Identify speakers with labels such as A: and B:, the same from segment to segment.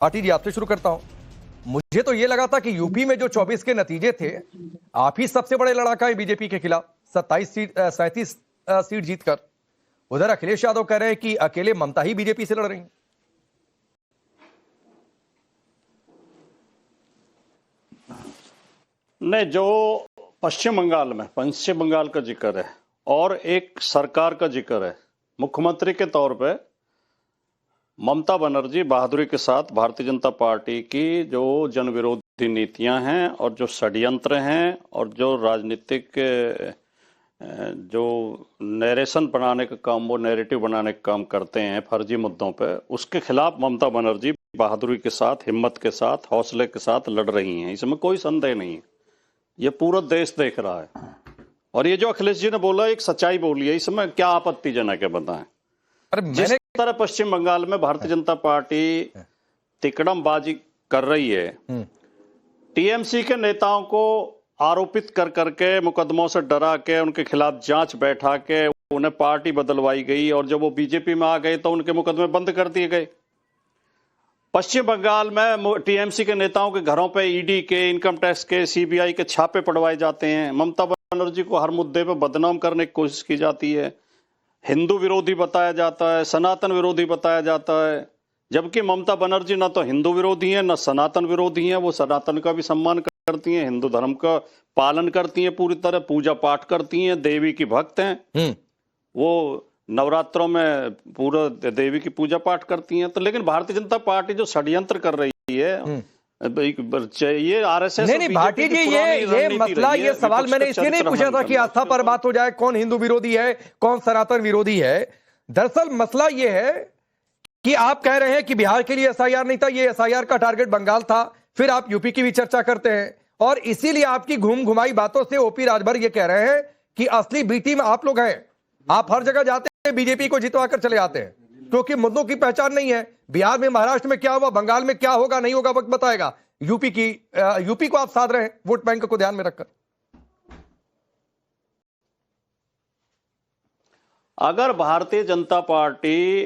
A: पाटिल जी आपसे शुरू करता हूं। मुझे तो यह लगा था कि यूपी में जो 24 के नतीजे थे, आप ही सबसे बड़े लड़ाका है बीजेपी के खिलाफ 37 सीट जीतकर। उधर अखिलेश यादव कह रहे हैं कि अकेले ममता ही बीजेपी से लड़ रही हैं।
B: नहीं, जो पश्चिम बंगाल का जिक्र है और एक सरकार का जिक्र है, मुख्यमंत्री के तौर पे ममता बनर्जी बहादुरी के साथ भारतीय जनता पार्टी की जो जन विरोधी नीतियां हैं और जो षड्यंत्र हैं और जो राजनीतिक जो नरेशन बनाने का काम, वो नैरेटिव बनाने का काम करते हैं फर्जी मुद्दों पे, उसके खिलाफ ममता बनर्जी बहादुरी के साथ, हिम्मत के साथ, हौसले के साथ लड़ रही हैं। इसमें कोई संदेह नहीं है, ये पूरा देश देख रहा है। और ये जो अखिलेश जी ने बोला एक सच्चाई बोली है, इसमें क्या आपत्तिजनक है बताएं? जिस तरह पश्चिम बंगाल में भारतीय जनता पार्टी तिकड़मबाजी कर रही है, टीएमसी के नेताओं को आरोपित कर करके, मुकदमों से डरा के, उनके खिलाफ जांच बैठा के उन्हें पार्टी बदलवाई गई और जब वो बीजेपी में आ गए तो उनके मुकदमे बंद कर दिए गए। पश्चिम बंगाल में टीएमसी के नेताओं के घरों पे ईडी के, इनकम टैक्स के, सीबीआई के छापे पड़वाए जाते हैं। ममता बनर्जी को हर मुद्दे पे बदनाम करने की कोशिश की जाती है, हिंदू विरोधी बताया जाता है, सनातन विरोधी बताया जाता है, जबकि ममता बनर्जी ना तो हिंदू विरोधी है ना सनातन विरोधी है। वो सनातन का भी सम्मान करती हैं, हिंदू धर्म का पालन करती हैं, पूरी तरह पूजा पाठ करती हैं, देवी की भक्त हैं, वो नवरात्रों में पूरा देवी की पूजा पाठ करती हैं। तो लेकिन भारतीय जनता पार्टी जो षड्यंत्र कर रही है, ये आरएसएस
A: नहीं भाटी जी, ये मसला, ये सवाल मैंने इसलिए नहीं पूछा था कि आस्था पर बात हो जाए, कौन हिंदू विरोधी है, कौन सनातन विरोधी है। दरअसल मसला ये है कि आप कह रहे हैं कि बिहार के लिए एसआईआर नहीं था, ये एसआईआर का टारगेट बंगाल था, फिर आप यूपी की भी चर्चा करते हैं और इसीलिए आपकी घूम घुमाई बातों से ओपी राजभर ये कह रहे हैं कि असली बी टीम आप लोग हैं। आप हर जगह जाते हैं, बीजेपी को जितवा कर चले आते हैं क्योंकि मुद्दों की पहचान नहीं है। बिहार में, महाराष्ट्र में क्या हुआ, बंगाल में क्या होगा नहीं होगा वक्त बताएगा। यूपी को आप साध रहे हैं वोट बैंक को ध्यान में रखकर।
B: अगर भारतीय जनता पार्टी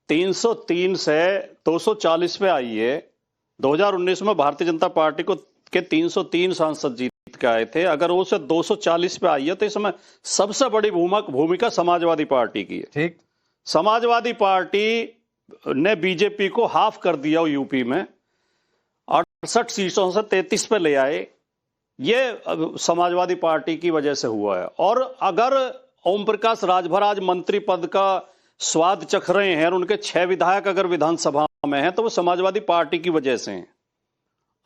B: 303 से 240 पे आई है, 2019 में भारतीय जनता पार्टी को के 303 सांसद जीत के आए थे, अगर वो से 240 पे आई है तो इसमें सबसे बड़ी भूमिका समाजवादी पार्टी की है। ठीक, समाजवादी पार्टी ने बीजेपी को हाफ कर दिया यूपी में, 68 सीटों से 33 पे ले आए। ये समाजवादी पार्टी की वजह से हुआ है। और अगर ओम प्रकाश राजभर आज मंत्री पद का स्वाद चख रहे हैं और उनके 6 विधायक अगर विधानसभा में हैं तो वो समाजवादी पार्टी की वजह से हैं।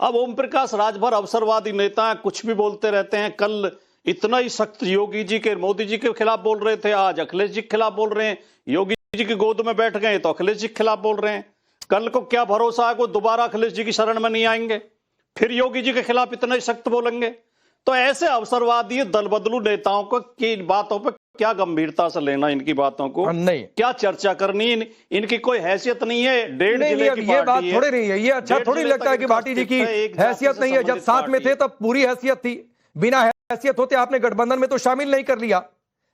B: अब ओम प्रकाश राजभर अवसरवादी नेता हैं, कुछ भी बोलते रहते हैं। कल इतना ही सख्त योगी जी के, मोदी जी के खिलाफ बोल रहे थे, आज अखिलेश जी के खिलाफ बोल रहे हैं। योगी जी की गोद में बैठ गए तो अखिलेश जी के खिलाफ बोल रहे हैं। कल को क्या भरोसा है, वो दोबारा अखिलेश जी की शरण में नहीं आएंगे, फिर योगी जी के खिलाफ इतना ही सख्त बोलेंगे। तो ऐसे अवसरवादी दल बदलू नेताओं को की बातों पर क्या गंभीरता से लेना, इनकी बातों को नहीं, क्या चर्चा करनी, इनकी कोई हैसियत नहीं है। 1.5 जिले की
A: ये बात थोड़ी नहीं है। ये अच्छा थोड़ी लगता है कि भाटी जी की हैसियत नहीं है। जब साथ में थे तब पूरी हैसियत थी, बिना हैसियत होते आपने गठबंधन में तो शामिल नहीं कर लिया।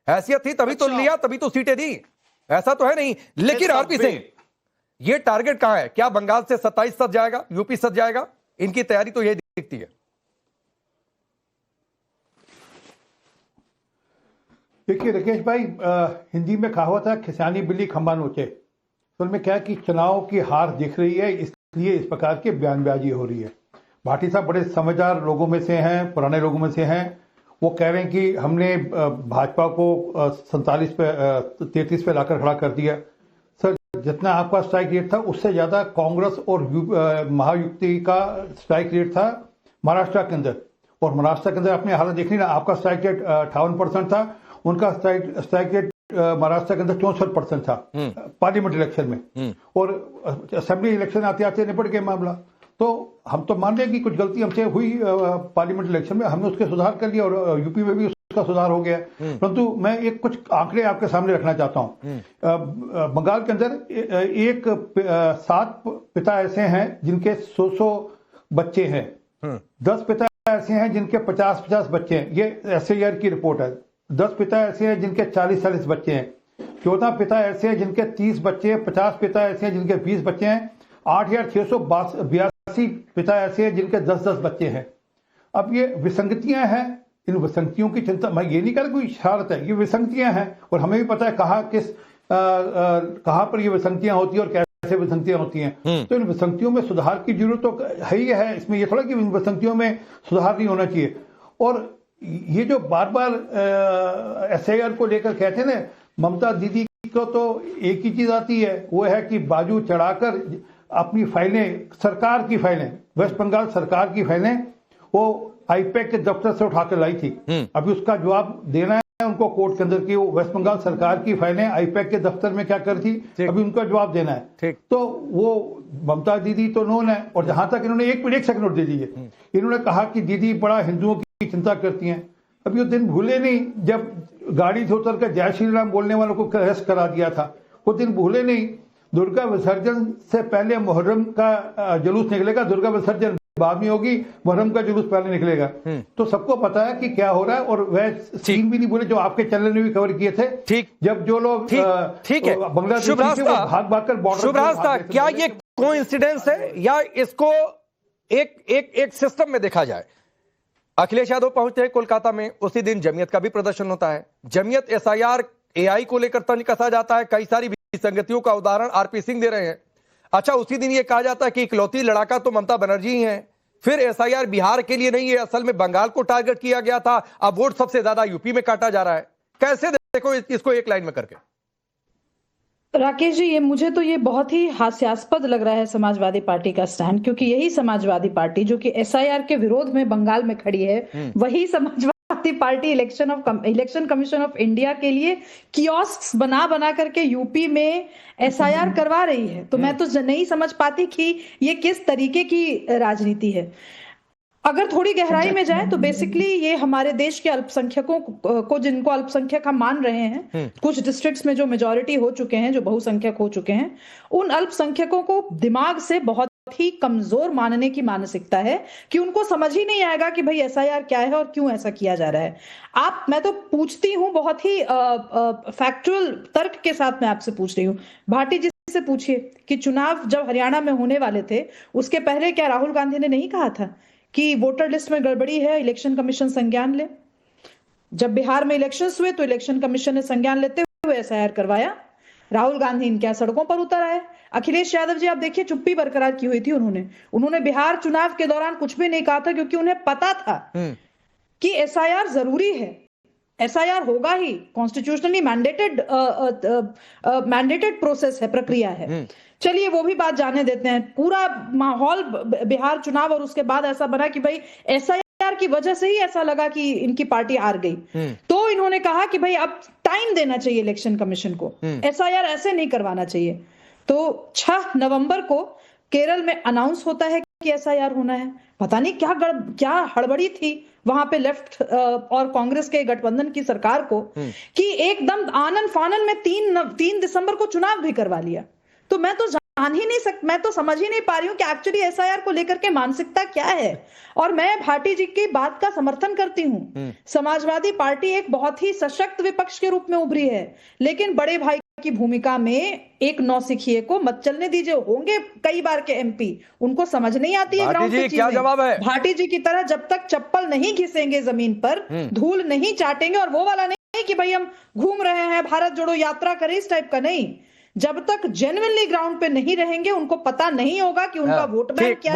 A: हैसियत थी तभी तो लिया, तभी तो सीटें दी, ऐसा तो है नहीं। लेकिन आरपी सिंह, ये टारगेट कहां है? क्या बंगाल से 27 सच जाएगा, यूपी सच जाएगा? इनकी तैयारी तो यही दिखती है।
C: देखिए राकेश भाई, हिंदी में कहावत है, खिसानी बिल्ली खंबा नोचे। तो में क्या है कि चुनाव की हार दिख रही है, इसलिए इस प्रकार की बयानबाजी हो रही है। भाटी साहब बड़े समझदार लोगों में से हैं, पुराने लोगों में से हैं। वो कह रहे हैं कि हमने भाजपा को 47 पे 33 पे लाकर खड़ा कर दिया। सर, जितना आपका स्ट्राइक रेट था उससे ज्यादा कांग्रेस और महायुति का स्ट्राइक रेट था महाराष्ट्र के अंदर। और महाराष्ट्र के अंदर अपने हालत देख ली ना, आपका स्ट्राइक रेट 58% था, उनका स्ट्राइक रेट महाराष्ट्र के अंदर 64% था पार्लियामेंट इलेक्शन में। और असेंबली इलेक्शन आते आते निपट गया मामला। तो हम तो मान रहे हैं कि कुछ गलती हमसे हुई पार्लियामेंट इलेक्शन में, हमने उसके सुधार कर लिया और यूपी में भी उसका सुधार हो गया। परंतु मैं एक कुछ आंकड़े आपके सामने रखना चाहता हूं। बंगाल के अंदर 7 पिता ऐसे हैं जिनके 100 बच्चे हैं, 10 पिता ऐसे हैं जिनके 50 बच्चे हैं। ये एसआईआर की रिपोर्ट है। 10 पिता ऐसे हैं जिनके 40 बच्चे हैं, 14 पिता ऐसे हैं जिनके 30 बच्चे हैं, 50 पिता ऐसे हैं जिनके 20 बच्चे हैं, 8,682 पिता ऐसे हैं जिनके 10-10 बच्चे हैं। अब ये विसंगतियां हैं, इन विसंगतियों की चिंता, मैं ये नहीं कर कोई शरारत है, ये विसंगतियां हैं और हमें भी पता है कहाँ पर ये विसंगतियां होती है और कैसे विसंगतियां होती हैं। तो इन विसंगतियों में सुधार की जरूरत तो है ही है, इसमें ये थोड़ा कि इन विसंगतियों में सुधार नहीं होना चाहिए। और ये जो बार बार एसआईआर को लेकर कहते हैं ना, ममता दीदी को तो एक ही चीज आती है, वो है कि बाजू चढ़ाकर अपनी फाइलें, सरकार की फाइलें, वेस्ट बंगाल सरकार की फाइलें वो आईपैक के दफ्तर से उठाकर लाई थी। अभी उसका जवाब देना है उनको कोर्ट के अंदर की वो वेस्ट बंगाल सरकार की फाइलें आईपैक के दफ्तर में क्या कर थी, अभी उनका जवाब देना है। तो वो ममता दीदी तो नोन है। और जहां तक इन्होंने एक सेकंड और दे दीजिए, इन्होंने कहा कि दीदी बड़ा हिंदुओं की चिंता करती हैं। अभी वो दिन भूले नहीं जब गाड़ी से उतर कर जय श्री राम बोलने वालों को अरेस्ट करा दिया था, वो दिन भूले नहीं। दुर्गा विसर्जन से पहले मुहर्रम का जुलूस निकलेगा, दुर्गा विसर्जन बाद में होगी, मुहर्रम का जुलूस पहले निकलेगा। तो सबको पता है कि क्या हो रहा है। और वह सीन भी नहीं बोले जो आपके चैनल ने भी कवर किए थे। ठीक, जब जो लोग
A: ठीक है,
C: बांग्लादेश भाग कर बॉर्डर,
A: क्या ये कोइंसिडेंस है या इसको एक सिस्टम में देखा जाए? अखिलेश यादव पहुंचते हैं कोलकाता में, उसी दिन जमीयत का भी प्रदर्शन होता है। जमीयत एसआईआर एआई को लेकर तंज कसा जाता है, कई सारी विसंगतियों का उदाहरण आरपी सिंह दे रहे हैं। अच्छा, उसी दिन ये कहा जाता है कि इकलौती लड़ाका तो ममता बनर्जी ही हैं। फिर एसआईआर बिहार के लिए नहीं है, असल में बंगाल को टारगेट किया गया था, अब वोट सबसे ज्यादा यूपी में काटा जा रहा है। कैसे देखो इसको एक लाइन में करके?
D: राकेश जी, ये मुझे तो ये बहुत ही हास्यास्पद लग रहा है समाजवादी पार्टी का स्टैंड, क्योंकि यही समाजवादी पार्टी जो कि एसआईआर के विरोध में बंगाल में खड़ी है, वही Samajwadi party election commission of India के लिए कियोस्क्स बना करके यूपी में एसआईआर करवा रही है। तो मैं तो नहीं समझ पाती कि ये किस तरीके की राजनीति है। अगर थोड़ी गहराई में जाए तो बेसिकली ये हमारे देश के अल्पसंख्यकों को, जिनको अल्पसंख्यक हम मान रहे हैं, कुछ डिस्ट्रिक्ट्स में जो मेजॉरिटी हो चुके हैं, जो बहुसंख्यक हो चुके हैं, उन अल्पसंख्यकों को दिमाग से बहुत ही कमजोर मानने की मानसिकता है कि उनको समझ ही नहीं आएगा कि भाई एसआईआर क्या है और क्यों ऐसा किया जा रहा है। मैं तो पूछती हूं, बहुत ही फैक्चुअल तर्क के साथ मैं आपसे पूछ रही हूँ, भाटी जी से पूछिए कि चुनाव जब हरियाणा में होने वाले थे उसके पहले क्या राहुल गांधी ने नहीं कहा था कि वोटर लिस्ट में गड़बड़ी है, इलेक्शन कमीशन संज्ञान ले? जब बिहार में इलेक्शंस हुए तो इलेक्शन कमीशन ने संज्ञान लेते हुए एसआईआर करवाया। राहुल गांधी इनके सड़कों पर उतर आए। अखिलेश यादव जी आप देखिए, चुप्पी बरकरार की हुई थी उन्होंने बिहार चुनाव के दौरान कुछ भी नहीं कहा था, क्योंकि उन्हें पता था कि एसआईआर जरूरी है, एसआईआर होगा ही, कॉन्स्टिट्यूशनली मैंडेटेड प्रोसेस है, प्रक्रिया है। चलिए वो भी बात जाने देते हैं। पूरा माहौल बिहार चुनाव और उसके बाद ऐसा बना कि भाई एसआईआर की वजह से ही ऐसा लगा कि इनकी पार्टी हार गई, तो इन्होंने कहा कि भाई अब टाइम देना चाहिए इलेक्शन कमीशन को, एसआईआर ऐसे नहीं करवाना चाहिए। तो 6 नवंबर को केरल में अनाउंस होता है कि एसआईआर होना है। पता नहीं क्या हड़बड़ी थी वहां पे लेफ्ट और कांग्रेस के गठबंधन की सरकार को कि एकदम आनन फानन में 3 दिसंबर को चुनाव भी करवा लिया। तो मैं तो मैं तो समझ ही नहीं पा रही हूँ कि एक्चुअली एसआईआर को लेकर के मानसिकता क्या है। और मैं भाटी जी की बात का समर्थन करती हूँ। समाजवादी पार्टी एक बहुत ही सशक्त विपक्ष के रूप में उभरी है, लेकिन बड़े भाई की भूमिका में एक नौसिखिए को मत चलने दीजिए। होंगे कई बार के एमपी, उनको समझ नहीं आती है ग्राउंड पे
A: क्या जवाब है?
D: भाटी जी की तरह जब तक चप्पल नहीं घिसेंगे जमीन पर, धूल नहीं चाटेंगे, और वो वाला नहीं कि भाई हम घूम रहे हैं भारत जोड़ो यात्रा करें, इस टाइप का नहीं। जब तक जेन्युइनली ग्राउंड पे नहीं रहेंगे, उनको पता नहीं होगा कि उनका वोट बैंक क्या